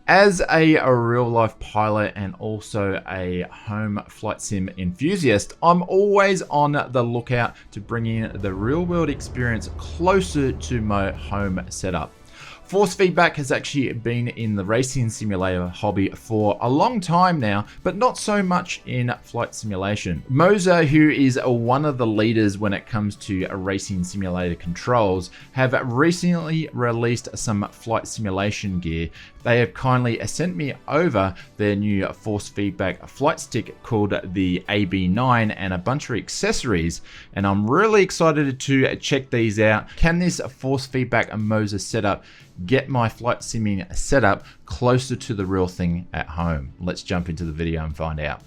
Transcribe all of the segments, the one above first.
As a real life pilot and also a home flight sim enthusiast, I'm always on the lookout to bring in the real world experience closer to my home setup. Force feedback has actually been in the racing simulator hobby for a long time now, but not so much in flight simulation. Moza, who is one of the leaders when it comes to racing simulator controls, have recently released some flight simulation gear. They have kindly sent me over their new force feedback flight stick called the AB9 and a bunch of accessories, and I'm really excited to check these out. Can this force feedback Moza setup get my flight simming setup closer to the real thing at home? Let's jump into the video and find out.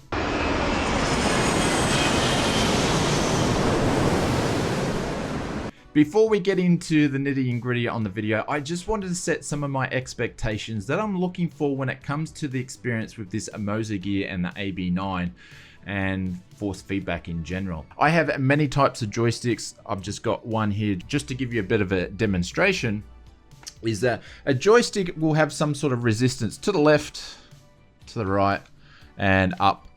Before we get into the nitty and gritty on the video, I just wanted to set some of my expectations that I'm looking for when it comes to the experience with this Moza gear and the AB9 and force feedback in general. I have many types of joysticks. I've just got one here just to give you a bit of a demonstration. Is that a joystick will have some sort of resistance to the left, to the right, and up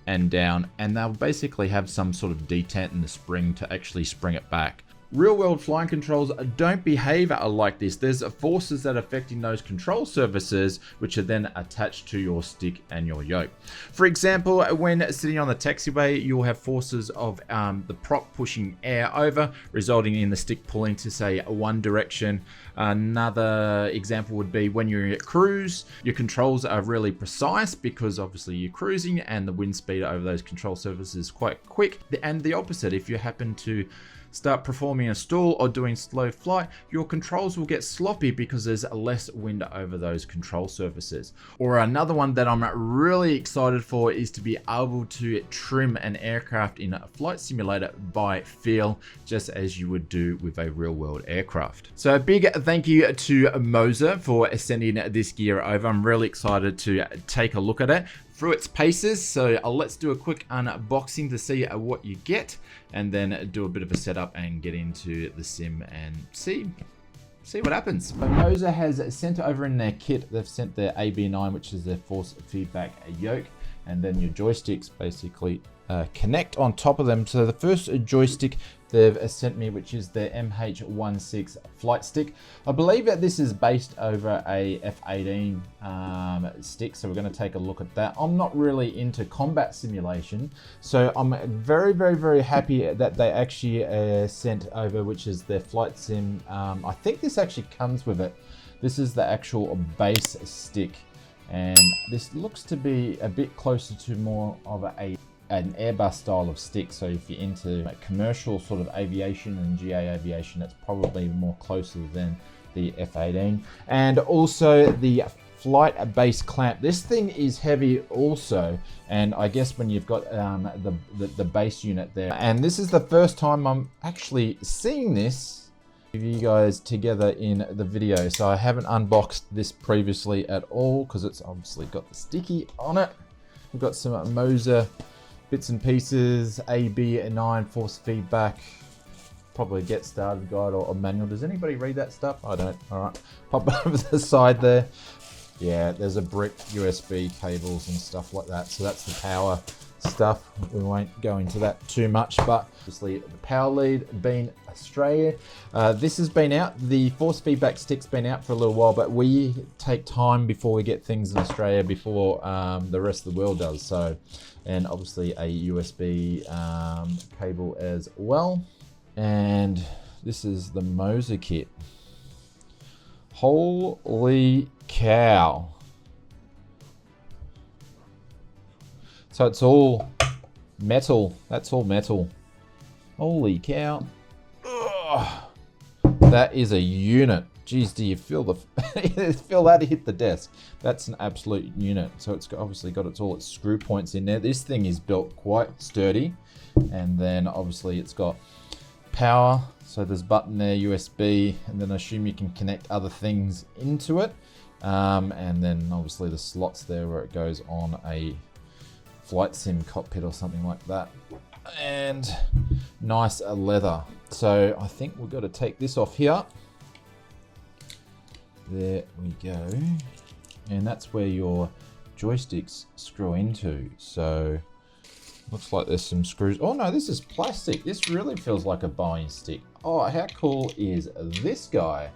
and down, and they'll basically have some sort of detent in the spring to actually spring it back. Real world flying controls don't behave like this. There's forces that are affecting those control surfaces, which are then attached to your stick and your yoke. For example, when sitting on the taxiway, you'll have forces of the prop pushing air over, resulting in the stick pulling to say one direction. Another example would be when you're at cruise, your controls are really precise because obviously you're cruising and the wind speed over those control surfaces is quite quick. And the opposite, if you happen to start performing a stall or doing slow flight, your controls will get sloppy because there's less wind over those control surfaces. Or another one that I'm really excited for is to be able to trim an aircraft in a flight simulator by feel, just as you would do with a real world aircraft. So a big thank you to Moza for sending this gear over. I'm really excited to take a look at it through its paces. So let's do a quick unboxing to see what you get, and then do a bit of a setup and get into the sim and see what happens. So Moza has sent over in their kit, they've sent their AB9, which is their force feedback yoke, and then your joysticks basically connect on top of them. So the first joystick they've sent me, which is their MH16 flight stick. I believe that this is based over a F18 stick, so we're going to take a look at that. I'm not really into combat simulation, so I'm very happy that they actually sent over, which is their flight sim. I think this actually comes with it. This is the actual base stick, and this looks to be a bit closer to more of an Airbus style of stick. So if you're into commercial sort of aviation and GA aviation, that's probably more closer than the F18. And also the flight base clamp. This thing is heavy also, and I guess when you've got the base unit there. And this is the first time I'm actually seeing this with you guys together in the video. So I haven't unboxed this previously at all because it's obviously got the sticky on it. We've got some Moza bits and pieces, AB9 force feedback, probably a get started guide or a manual. Does anybody read that stuff? I don't. All right, pop it over the side there. Yeah, there's a brick, USB cables and stuff like that. So that's the power stuff. We won't go into that too much, but obviously the power lead being Australia. This has been out, the force feedback stick's been out for a little while, but we take time before we get things in Australia before the rest of the world does. So, and obviously a USB cable as well. And this is the Moza kit. Holy cow. So it's all metal. That's all metal. Holy cow. Ugh. That is a unit. Geez, do you feel feel that hit the desk? That's an absolute unit. So it's obviously got all its screw points in there. This thing is built quite sturdy. And then obviously it's got power. So there's a button there, USB, and then I assume you can connect other things into it. And then obviously the slots there where it goes on a flight sim cockpit or something like that. And nice leather. So I think we've got to take this off here. There we go. and that's where your joysticks screw into. So looks like there's some screws. Oh no, this is plastic. This really feels like a bowling stick. Oh, how cool is this guy?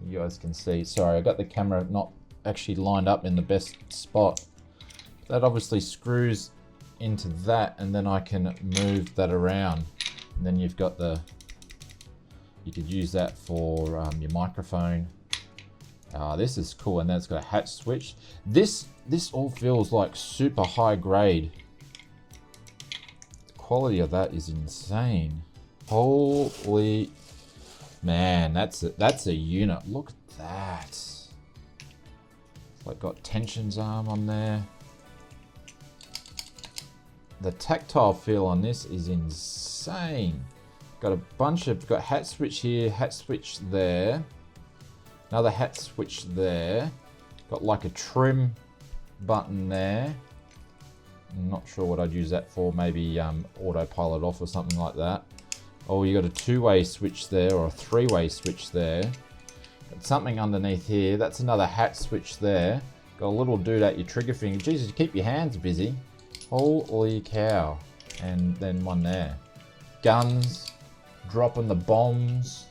You guys can see. Sorry, I got the camera not actually lined up in the best spot. That obviously screws into that, and then I can move that around. And then you've got the, you could use that for your microphone. This is cool, and then it's got a hatch switch. This all feels like super high grade. The quality of that is insane. Holy man, that's a unit. Look at that. It's like got tensions arm on there. The tactile feel on this is insane. Got a bunch of, got hat switch here, hat switch there. Another hat switch there. Got like a trim button there. I'm not sure what I'd use that for. Maybe autopilot off or something like that. Oh, you got a two-way switch there, or a three-way switch there. Got something underneath here. That's another hat switch there. Got a little dude at your trigger finger. Jesus, keep your hands busy. Holy cow. And then one there. Guns. Dropping the bombs.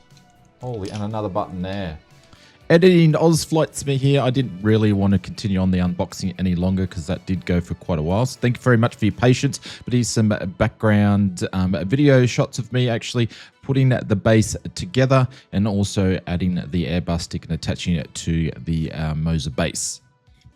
Holy, and another button there. Editing Oz Flights me here. I didn't really want to continue on the unboxing any longer because that did go for quite a while. So thank you very much for your patience. But here's some background video shots of me actually putting the base together and also adding the Airbus stick and attaching it to the Moza base.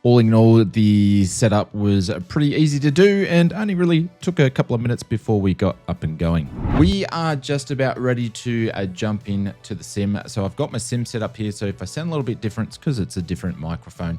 All in all, the setup was pretty easy to do and only really took a couple of minutes before we got up and going. We are just about ready to jump into the sim. So I've got my sim set up here. So if I sound a little bit different, it's because it's a different microphone.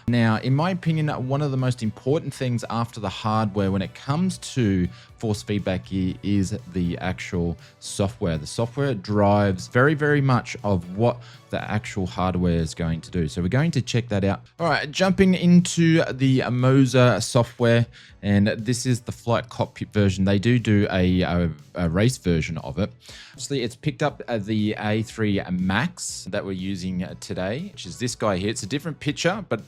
Now, in my opinion, one of the most important things after the hardware when it comes to force feedback gear is the actual software. The software drives very, very much of what the actual hardware is going to do. So we're going to check that out. All right, jumping into the Moza software, and this is the flight cockpit version. They do a race version of it. Obviously, it's picked up the A3 Max that we're using today, which is this guy here. It's a different picture, but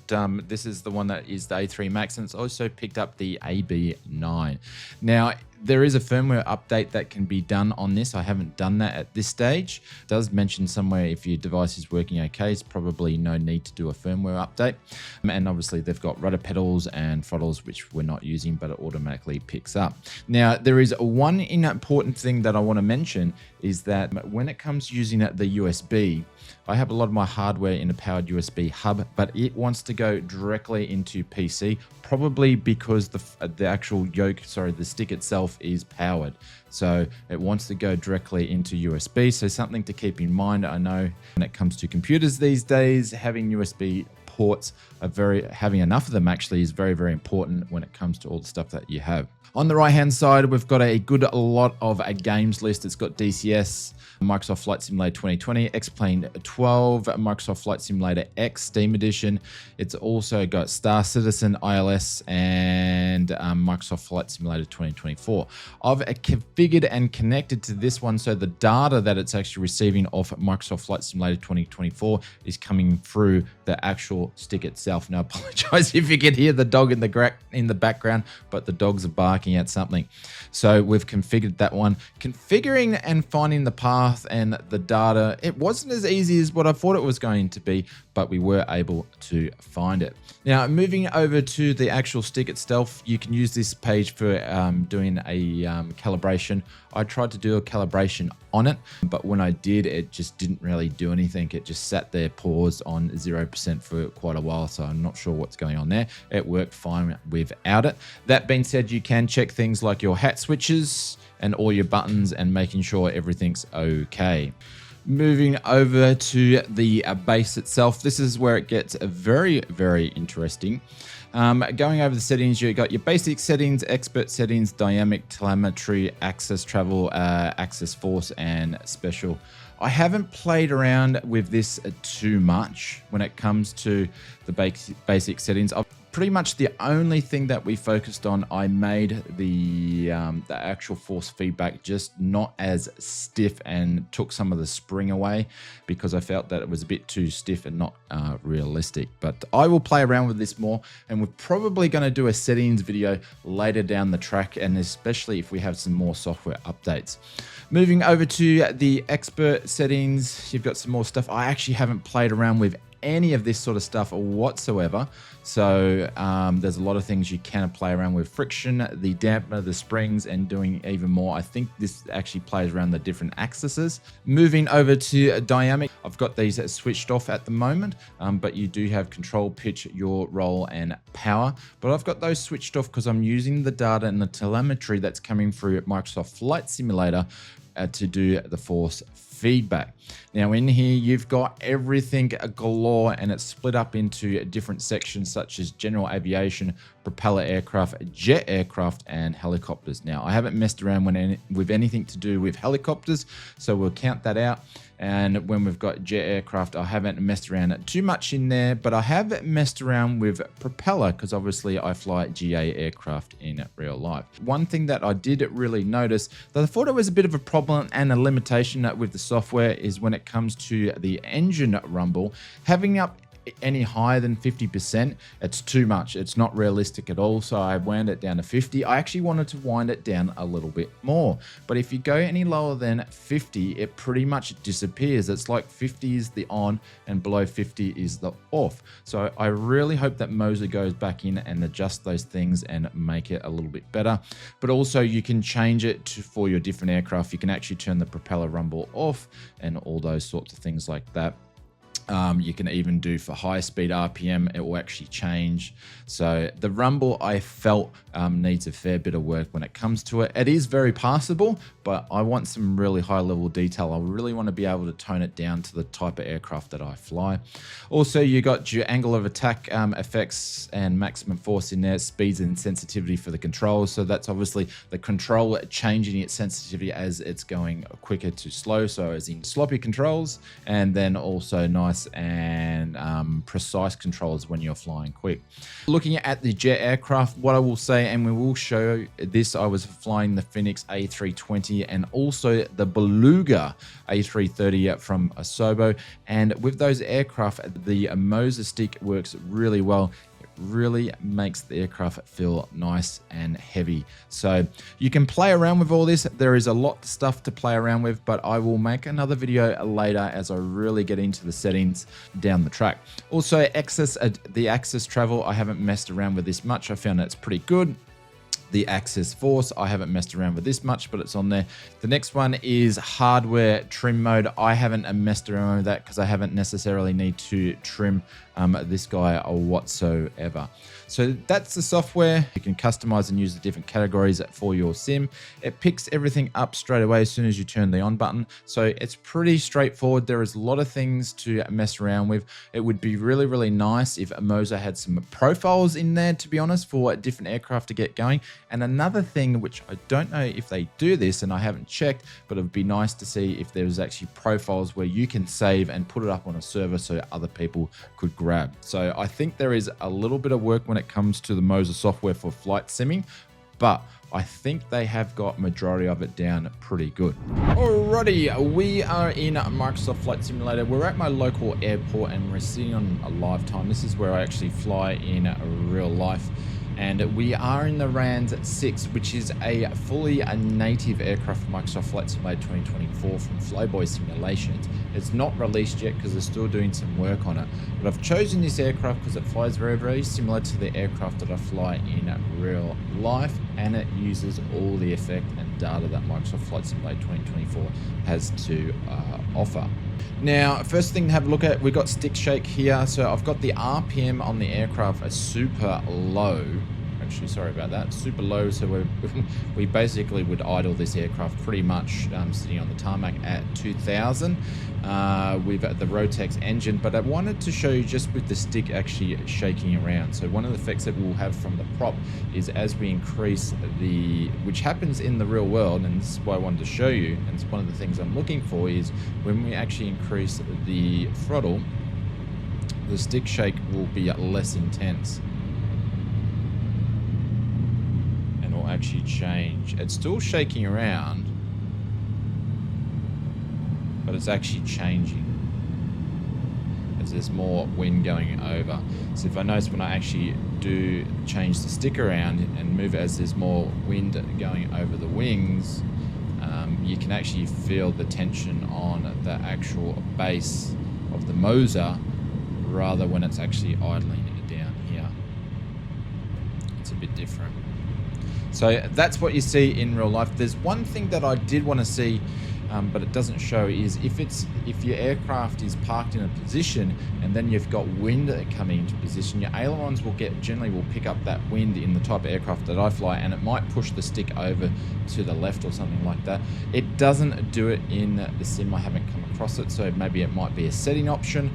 this is the one that is the A3 Max, and it's also picked up the AB9. Now, there is a firmware update that can be done on this. I haven't done that at this stage. It does mention somewhere if your device is working okay, it's probably no need to do a firmware update. And obviously they've got rudder pedals and throttles, which we're not using, but it automatically picks up. Now, there is one important thing that I want to mention is that when it comes to using the USB, I have a lot of my hardware in a powered USB hub, but it wants to go directly into PC, probably because the actual yoke, sorry, the stick itself is powered. So it wants to go directly into USB. So something to keep in mind. I know when it comes to computers these days, having USB ports having enough of them actually is very, very important when it comes to all the stuff that you have. On the right hand side, we've got a good lot of a games list. It's got DCS, Microsoft Flight Simulator 2020, X-Plane 12, Microsoft Flight Simulator X Steam Edition. It's also got Star Citizen, ILS, and Microsoft Flight Simulator 2024. I've configured and connected to this one, so the data that it's actually receiving off Microsoft Flight Simulator 2024 is coming through the actual stick itself. Now, I apologize if you can hear the dog in the background, but the dogs are barking at something. So we've configured that one. Configuring and finding the path and the data, it wasn't as easy as what I thought it was going to be, but we were able to find it. Now, moving over to the actual stick itself, you can use this page for doing a calibration. I tried to do a calibration on it, but when I did, it just didn't really do anything. It just sat there paused on 0% for quite a while, so I'm not sure what's going on there. It worked fine without it. That being said, you can check things like your hat switches and all your buttons and making sure everything's okay. Moving over to the base itself, this is where it gets very, very interesting. Going over the settings, you've got your basic settings, expert settings, dynamic telemetry, access travel, access force, and special. I haven't played around with this too much when it comes to the basic settings. pretty much the only thing that we focused on. I made the actual force feedback just not as stiff and took some of the spring away because I felt that it was a bit too stiff and not realistic. But I will play around with this more, and we're probably going to do a settings video later down the track, and especially if we have some more software updates. Moving over to the expert settings, you've got some more stuff. I actually haven't played around with any of this sort of stuff whatsoever, so there's a lot of things you can play around with: friction, the dampener, the springs, and doing even more. I think this actually plays around the different axes. Moving over to dynamic, I've got these switched off at the moment, but you do have control, pitch, yaw, roll, and power, but I've got those switched off because I'm using the data and the telemetry that's coming through Microsoft Flight Simulator to do the force feedback. Now in here you've got everything galore, and it's split up into different sections such as general aviation, propeller aircraft, jet aircraft, and helicopters. Now I haven't messed around with anything to do with helicopters, so we'll count that out. And when we've got jet aircraft, I haven't messed around too much in there, but I have messed around with propeller because obviously I fly GA aircraft in real life. One thing that I did really notice that I thought it was a bit of a problem and a limitation with the software is when it comes to the engine rumble, having up any higher than 50%, it's too much. It's not realistic at all, so I wound it down to 50. I actually wanted to wind it down a little bit more, but if you go any lower than 50, it pretty much disappears. It's like 50 is the on and below 50 is the off. So I really hope that Moza goes back in and adjusts those things and make it a little bit better. But also you can change it for your different aircraft. You can actually turn the propeller rumble off and all those sorts of things like that. You can even do for high speed RPM, it will actually change. So the rumble I felt needs a fair bit of work when it comes to it. It is very passable, but I want some really high level detail. I really want to be able to tone it down to the type of aircraft that I fly. Also, you got your angle of attack effects and maximum force in there, speeds and sensitivity for the controls. So that's obviously the control changing its sensitivity as it's going quicker to slow. So as in sloppy controls, and then also nice and precise controls when you're flying quick. Looking at the jet aircraft, what I will say, and we will show this, I was flying the Phoenix A320 and also the Beluga A330 from Asobo, and with those aircraft, the Moza stick works really well. Really makes the aircraft feel nice and heavy. So you can play around with all this. There is a lot of stuff to play around with, but I will make another video later as I really get into the settings down the track. Also, the axis travel, I haven't messed around with this much. I found that's pretty good. The axis force, I haven't messed around with this much, but it's on there. The next one is hardware trim mode. I haven't messed around with that because I haven't necessarily need to trim this guy whatsoever. So that's the software. You can customize and use the different categories for your sim. It picks everything up straight away as soon as you turn the on button. So it's pretty straightforward. There is a lot of things to mess around with. It would be really, really nice if Moza had some profiles in there, to be honest, for different aircraft to get going. And another thing, which I don't know if they do this and I haven't checked, but it would be nice to see if there's actually profiles where you can save and put it up on a server so other people could grab. So I think there is a little bit of work when it comes to the Moza software for flight simming, but I think they have got majority of it down pretty good. Alrighty, we are in Microsoft Flight Simulator. We're at my local airport and we're sitting on a live time. This is where I actually fly in real life. And we are in the RANS 6, which is a fully native aircraft for Microsoft Flight Simulator 2024 from Flowboy Simulations. It's not released yet because they're still doing some work on it. But I've chosen this aircraft because it flies very, very similar to the aircraft that I fly in real life. And it uses all the effect and data that Microsoft Flight Simulator 2024 has to offer. Now, first thing to have a look at, we've got stick shake here. So I've got the RPM on the aircraft a super low. Actually, sorry about that, super low. So we basically would idle this aircraft pretty much sitting on the tarmac at 2000 with the Rotex engine. But I wanted to show you just with the stick actually shaking around. So one of the effects that we'll have from the prop is as we increase which happens in the real world, and this is why I wanted to show you, and it's one of the things I'm looking for, is when we actually increase the throttle, the stick shake will be less intense. actually change. It's still shaking around, but it's actually changing as there's more wind going over. So if I notice when I actually do change the stick around and move it as there's more wind going over the wings, you can actually feel the tension on the actual base of the Moza rather when it's actually idling it down here. It's a bit different. So that's what you see in real life. There's one thing that I did want to see, but it doesn't show, is if your aircraft is parked in a position and then you've got wind coming into position, your ailerons generally will pick up that wind in the type of aircraft that I fly, and it might push the stick over to the left or something like that. It doesn't do it in the sim. I haven't come across it, so maybe it might be a setting option,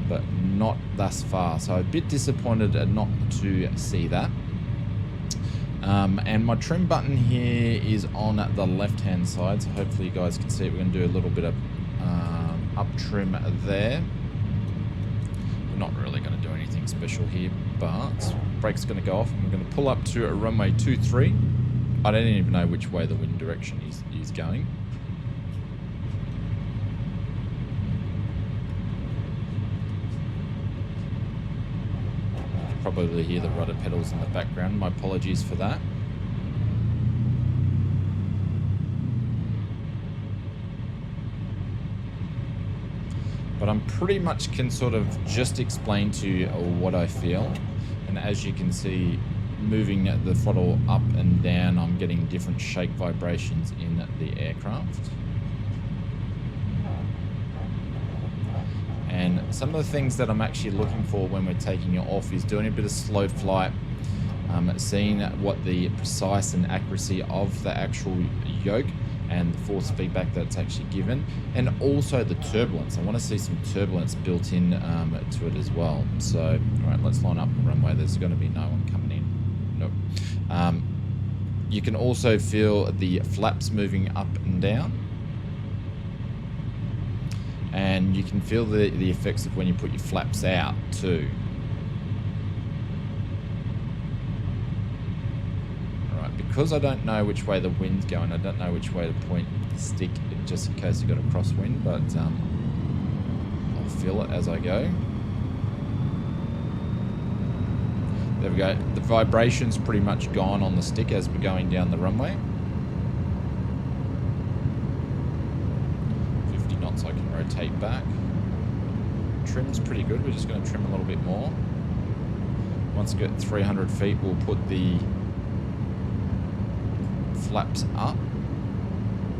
but not thus far. So a bit disappointed not to see that. And my trim button here is on the left hand side, so hopefully you guys can see it. We're going to do a little bit of up trim there. We're not really going to do anything special here, but brake's going to go off and we're going to pull up to a runway 23. I don't even know which way the wind direction is going. Probably hear the rudder pedals in the background. My apologies for that. But I'm pretty much can sort of just explain to you what I feel. And as you can see, moving the throttle up and down, I'm getting different shake vibrations in the aircraft. And some of the things that I'm actually looking for when we're taking it off is doing a bit of slow flight, seeing what the precise and accuracy of the actual yoke and the force feedback that's actually given, and also the turbulence. I want to see some turbulence built in to it as well. So, all right, let's line up the runway. There's going to be no one coming in. Nope. You can also feel the flaps moving up and down. And you can feel the effects of when you put your flaps out too. Alright, because I don't know which way the wind's going, I don't know which way to point the stick just in case you've got a crosswind, but I'll feel it as I go. There we go. The vibration's pretty much gone on the stick as we're going down the runway. So I can rotate back. Trim's pretty good. We're just going to trim a little bit more. Once we get 300 feet, we'll put the flaps up.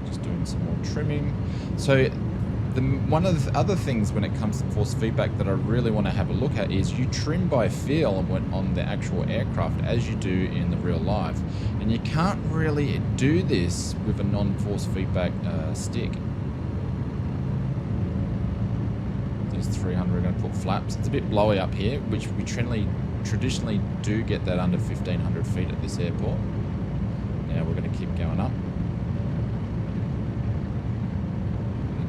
Just doing some more trimming. So one of the other things when it comes to force feedback that I really want to have a look at is you trim by feel on the actual aircraft as you do in the real life. And you can't really do this with a non-force feedback stick. 300, we're going to put flaps. It's a bit blowy up here, which we traditionally do get that under 1500 feet at this airport. Now we're going to keep going up.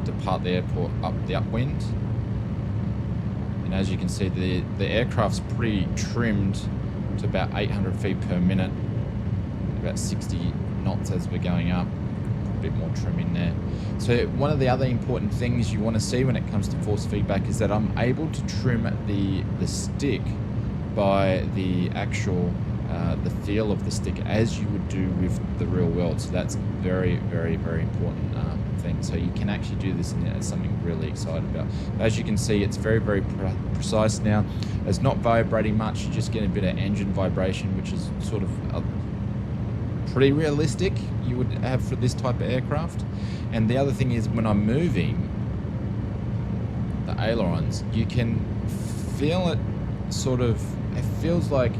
Depart the airport up the upwind. And as you can see, the aircraft's pretty trimmed to about 800 feet per minute, about 60 knots as we're going up. Bit more trim in there. So one of the other important things you want to see when it comes to force feedback is that I'm able to trim the stick by the actual the feel of the stick as you would do with the real world. So that's very, very, very important thing. So you can actually do this, and it's something really excited about. As you can see, it's very, very precise now. It's not vibrating much. You just get a bit of engine vibration, which is sort of pretty realistic you would have for this type of aircraft. And the other thing is when I'm moving the ailerons, you can feel it sort of, it feels like,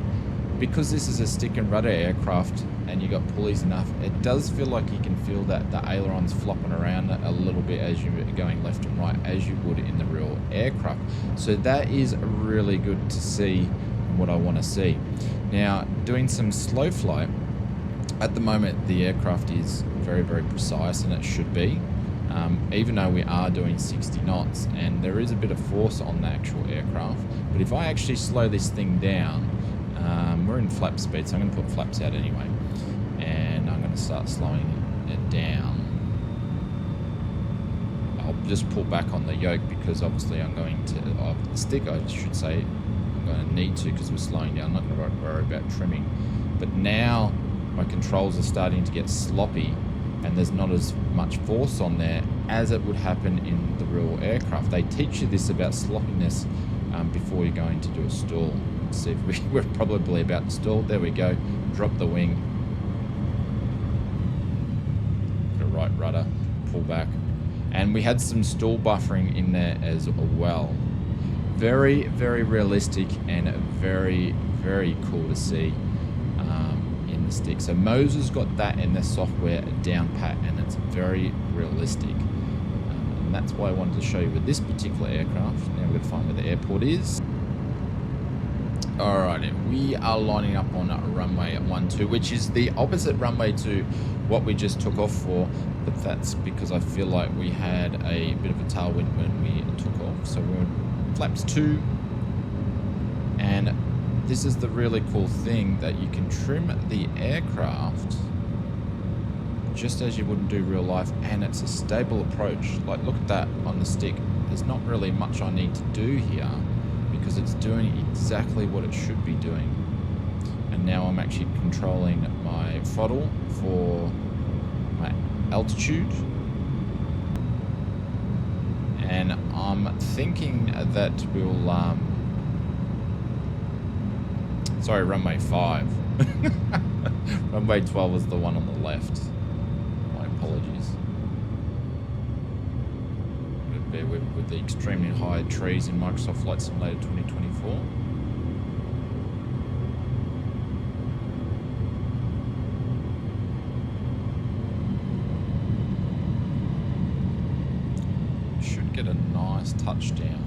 because this is a stick and rudder aircraft and you got pulleys enough, it does feel like you can feel that the ailerons flopping around a little bit as you're going left and right, as you would in the real aircraft. So that is really good to see, what I want to see. Now, doing some slow flight, at the moment the aircraft is very, very precise, and it should be, even though we are doing 60 knots and there is a bit of force on the actual aircraft. But if I actually slow this thing down, we're in flap speed, so I'm going to put flaps out anyway, going to start slowing it down. I'll just pull back on the yoke because obviously I'm going to, the stick I should say, I'm going to need to because we're slowing down. I'm not going to worry about trimming. But now my controls are starting to get sloppy and there's not as much force on there as it would happen in the real aircraft. They teach you this about sloppiness before you're going to do a stall. Let's see if we're probably about to stall. There we go. Drop the wing. Put a right rudder. Pull back. And we had some stall buffering in there as well. Very, very realistic and very, very cool to see in the stick. So Moza's got that in their software down pat, and it's very realistic. And that's why I wanted to show you with this particular aircraft. Now we're going to find where the airport is. Alright, we are lining up on runway 12, which is the opposite runway to what we just took off for, but that's because I feel like we had a bit of a tailwind when we took off. So we're on flaps 2, and this is the really cool thing, that you can trim the aircraft just as you wouldn't do real life, and it's a stable approach. Like, look at that on the stick. There's not really much I need to do here because it's doing exactly what it should be doing. And now I'm actually controlling my throttle for my altitude, and I'm thinking that we'll sorry, runway 5. Runway 12 was the one on the left. My apologies. Bear with the extremely high trees in Microsoft Flight Simulator 2024. Should get a nice touchdown.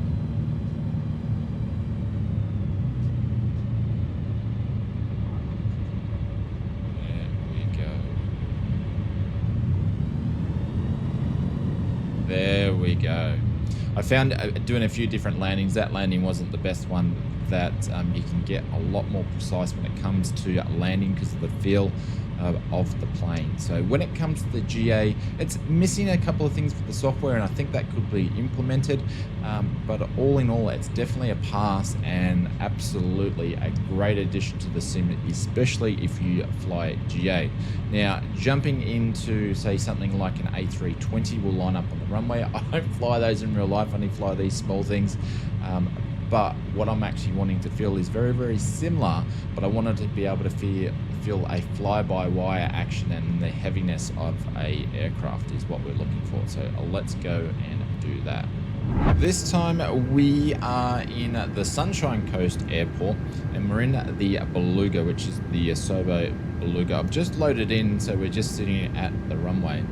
There we go. I found doing a few different landings, that landing wasn't the best one, that you can get a lot more precise when it comes to landing because of the feel of the plane. So when it comes to the GA, it's missing a couple of things with the software, and I think that could be implemented, but all in all it's definitely a pass and absolutely a great addition to the sim, especially if you fly GA. Now jumping into say something like an A320 will line up on the runway. I don't fly those in real life, I only fly these small things, but what I'm actually wanting to feel is very, very similar, but I wanted to be able to feel a fly-by-wire action, and the heaviness of a aircraft is what we're looking for. So let's go and do that. This time we are in the Sunshine Coast Airport, and we're in the Beluga, which is the Asobo Beluga. I've just loaded in, so we're just sitting at the runway.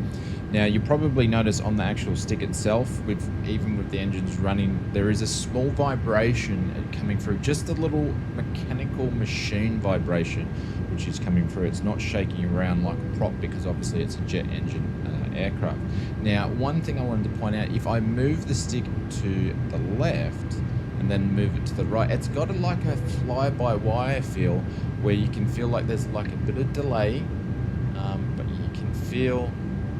Now you probably notice on the actual stick itself, even with the engines running, there is a small vibration coming through, just a little mechanical machine vibration which is coming through. It's not shaking around like a prop because obviously it's a jet engine aircraft. Now one thing I wanted to point out, if I move the stick to the left and then move it to the right, it's got like a fly-by-wire feel where you can feel like there's like a bit of delay, but you can feel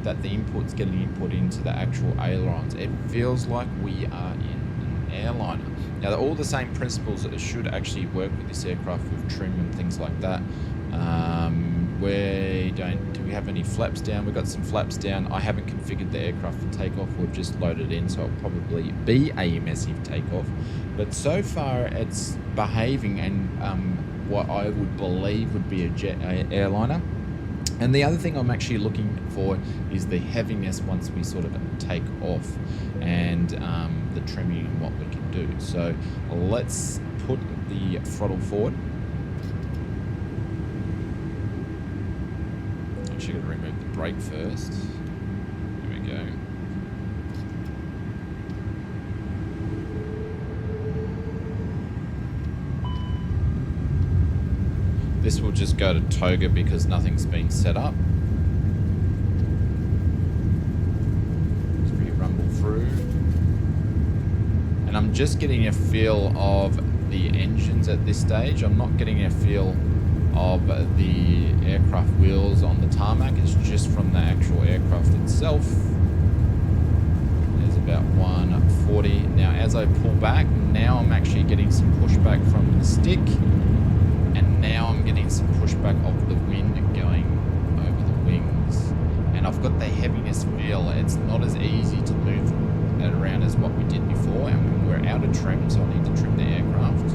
that the input's getting input into the actual ailerons. It feels like we are in an airliner. Now all the same principles should actually work with this aircraft with trim and things like that. Do we have any flaps down? We've got some flaps down. I haven't configured the aircraft for takeoff. We've just loaded in, so it'll probably be a massive takeoff. But so far it's behaving and what I would believe would be a jet airliner. And the other thing I'm actually looking for is the heaviness once we sort of take off, and the trimming and what we can do. So let's put the throttle forward. Actually got to remove the brake first. There we go. This will just go to toga because nothing's been set up. As we rumble through. And I'm just getting a feel of the engines at this stage. I'm not getting a feel of the aircraft wheels on the tarmac. It's just from the actual aircraft itself. There's about 140. Now as I pull back, now I'm actually getting some pushback from the stick, and now I'm getting some pushback of the wind going over the wings, and I've got the heaviness feel. It's not as easy to move it around as what we did before, and we're out of trim, so I need to trim the aircraft,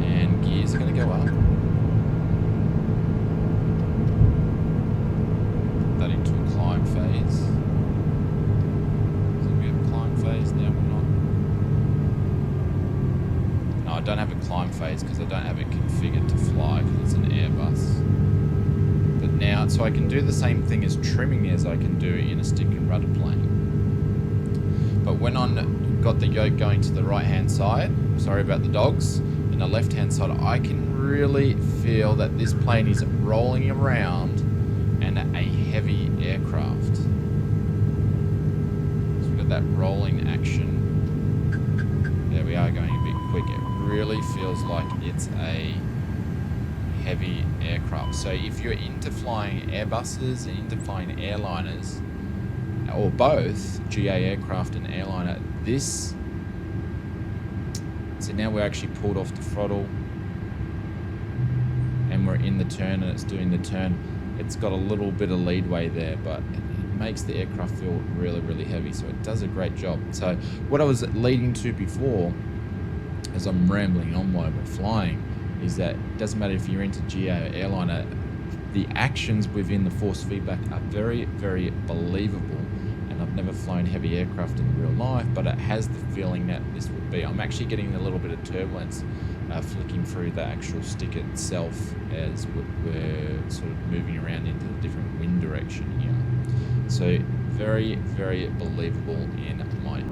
and gears are going to go up. Put that into a climb phase. So we have a climb phase now. We're not. No, I don't have a climb phase because I don't have it configured to fly because it's an Airbus. But now, so I can do the same thing as trimming as I can do in a stick and rudder plane. But when I've got the yoke going to the right hand side, sorry about the dogs, and the left hand side, I can really feel that this plane is rolling around and a heavy aircraft. So we've got that rolling action. There we are, going a bit quick. It really feels like it's a heavy aircraft. So if you're into flying Airbuses and into flying airliners, or both GA aircraft and airliner, this, so now we're actually pulled off the throttle and we're in the turn and it's doing the turn. It's got a little bit of leadway there, but it makes the aircraft feel really, really heavy. So it does a great job. So what I was leading to before, as I'm rambling on while we're flying, is that it doesn't matter if you're into GA or airliner, the actions within the force feedback are very, very believable. And I've never flown heavy aircraft in real life, but it has the feeling that this would be. I'm actually getting a little bit of turbulence flicking through the actual stick itself as we're sort of moving around into a different wind direction here. So very, very believable in my...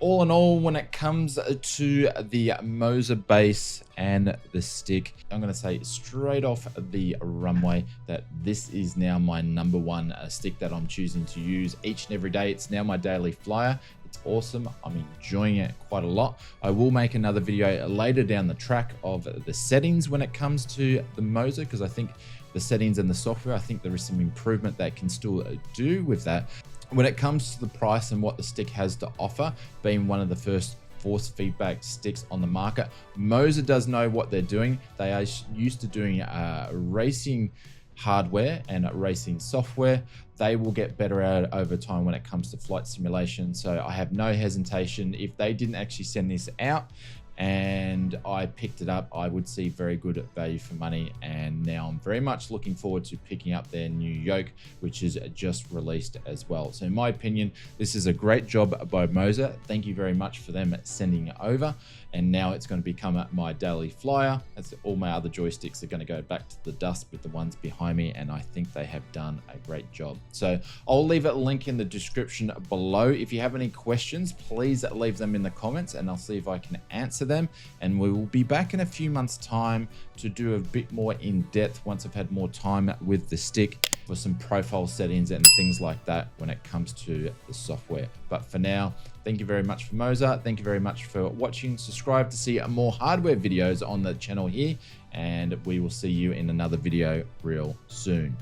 All in all, when it comes to the Moza base and the stick, I'm going to say straight off the runway that this is now my #1 stick that I'm choosing to use each and every day. It's now my daily flyer. It's awesome. I'm enjoying it quite a lot. I will make another video later down the track of the settings when it comes to the Moza, because I think the settings and the software, I think there is some improvement that can still do with that. When it comes to the price and what the stick has to offer, being one of the first force feedback sticks on the market, Moza does know what they're doing. They are used to doing racing hardware and racing software. They will get better at it over time when it comes to flight simulation. So I have no hesitation. If they didn't actually send this out and I picked it up, I would see very good value for money. And now I'm very much looking forward to picking up their new yoke, which is just released as well. So in my opinion, this is a great job by Moza. Thank you very much for them sending it over. And now it's going to become my daily flyer, as all my other joysticks are going to go back to the dust with the ones behind me, and I think they have done a great job. So I'll leave a link in the description below. If you have any questions, please leave them in the comments and I'll see if I can answer them. And we will be back in a few months' time to do a bit more in depth once I've had more time with the stick, for some profile settings and things like that when it comes to the software. But for now, thank you very much for Moza. Thank you very much for watching. Subscribe to see more hardware videos on the channel here, and we will see you in another video real soon.